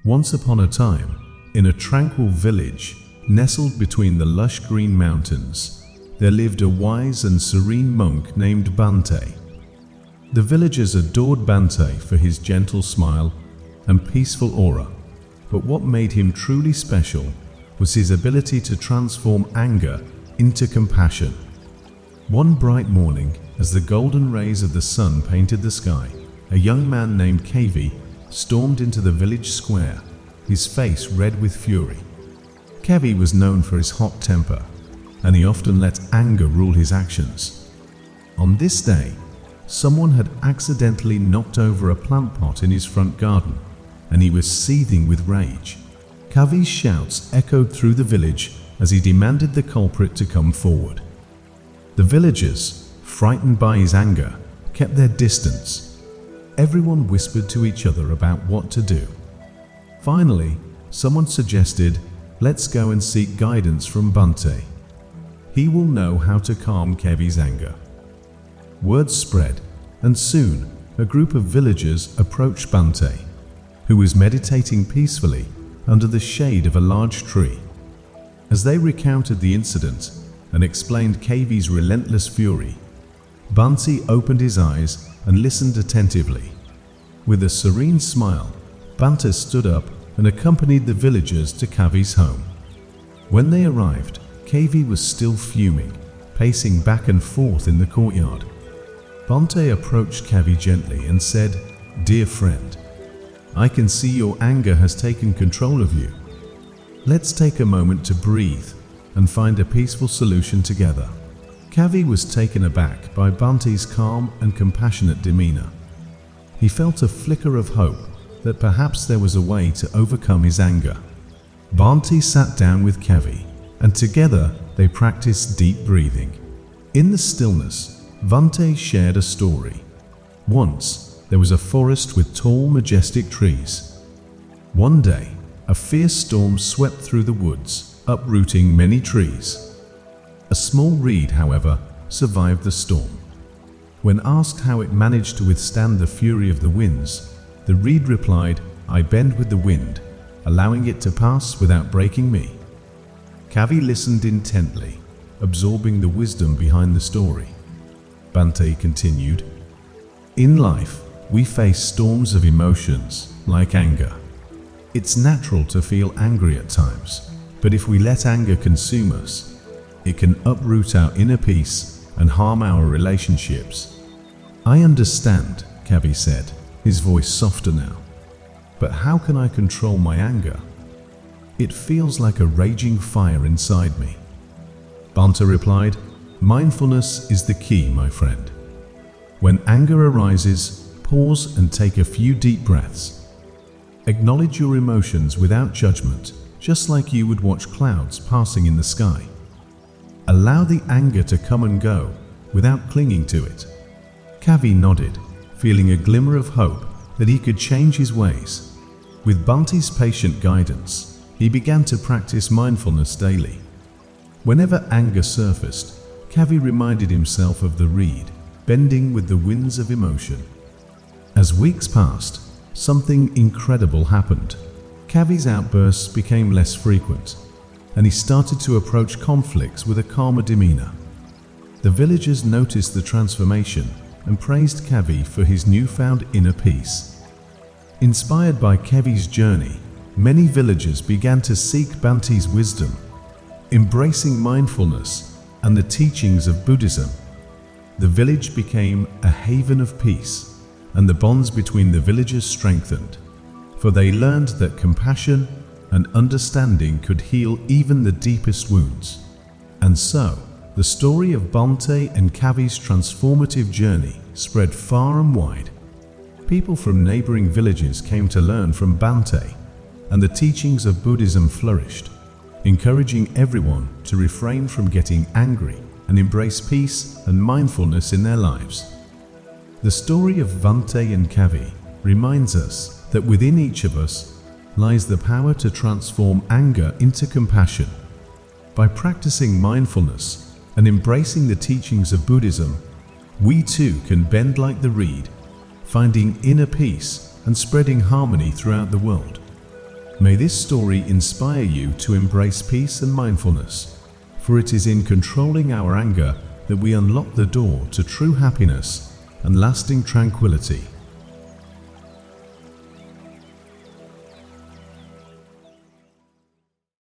Once upon a time, in a tranquil village nestled between the lush green mountains, there lived a wise and serene monk named Bhante. The villagers adored Bhante for his gentle smile and peaceful aura, but what made him truly special was his ability to transform anger into compassion. One bright morning, as the golden rays of the sun painted the sky, a young man named Kavi stormed into the village square, his face red with fury. Kavi was known for his hot temper, and he often let anger rule his actions. On this day, someone had accidentally knocked over a plant pot in his front garden, and he was seething with rage. Kavi's shouts echoed through the village as he demanded the culprit to come forward. The villagers, frightened by his anger, kept their distance. Everyone whispered to each other about what to do. Finally, someone suggested, "Let's go and seek guidance from Bhante. He will know how to calm Kavi's anger." Word spread, and soon a group of villagers approached Bhante, who was meditating peacefully under the shade of a large tree. As they recounted the incident and explained Kavi's relentless fury, Bhante opened his eyes and listened attentively. With a serene smile, Bhante stood up and accompanied the villagers to Kavi's home. When they arrived, Kavi was still fuming, pacing back and forth in the courtyard. Bhante approached Kavi gently and said, "Dear friend, I can see your anger has taken control of you. Let's take a moment to breathe and find a peaceful solution together." Kavi was taken aback by Bhante's calm and compassionate demeanor. He felt a flicker of hope that perhaps there was a way to overcome his anger. Bhante sat down with Kavi, and together they practiced deep breathing. In the stillness, Bhante shared a story. Once, there was a forest with tall, majestic trees. One day, a fierce storm swept through the woods, uprooting many trees. A small reed, however, survived the storm. When asked how it managed to withstand the fury of the winds, the reed replied, "I bend with the wind, allowing it to pass without breaking me." Kavi listened intently, absorbing the wisdom behind the story. Bhante continued, "In life, we face storms of emotions, like anger. It's natural to feel angry at times, but if we let anger consume us, it can uproot our inner peace and harm our relationships." "I understand," Kavi said, his voice softer now. "But how can I control my anger? It feels like a raging fire inside me." Bhante replied, "Mindfulness is the key, my friend. When anger arises, pause and take a few deep breaths. Acknowledge your emotions without judgment, just like you would watch clouds passing in the sky. Allow the anger to come and go without clinging to it." Kavi nodded, feeling a glimmer of hope that he could change his ways. With Bhante's patient guidance, he began to practice mindfulness daily. Whenever anger surfaced, Kavi reminded himself of the reed, bending with the winds of emotion. As weeks passed, something incredible happened. Kavi's outbursts became less frequent, and he started to approach conflicts with a calmer demeanor. The villagers noticed the transformation and praised Kavi for his newfound inner peace. Inspired by Kavi's journey, many villagers began to seek Bhante's wisdom, embracing mindfulness and the teachings of Buddhism. The village became a haven of peace, and the bonds between the villagers strengthened, for they learned that compassion and understanding could heal even the deepest wounds. And so, the story of Bhante and Kavi's transformative journey spread far and wide. People from neighboring villages came to learn from Bhante, and the teachings of Buddhism flourished, encouraging everyone to refrain from getting angry and embrace peace and mindfulness in their lives. The story of Bhante and Kavi reminds us that within each of us lies the power to transform anger into compassion. By practicing mindfulness and embracing the teachings of Buddhism, we too can bend like the reed, finding inner peace and spreading harmony throughout the world. May this story inspire you to embrace peace and mindfulness, for it is in controlling our anger that we unlock the door to true happiness and lasting tranquility.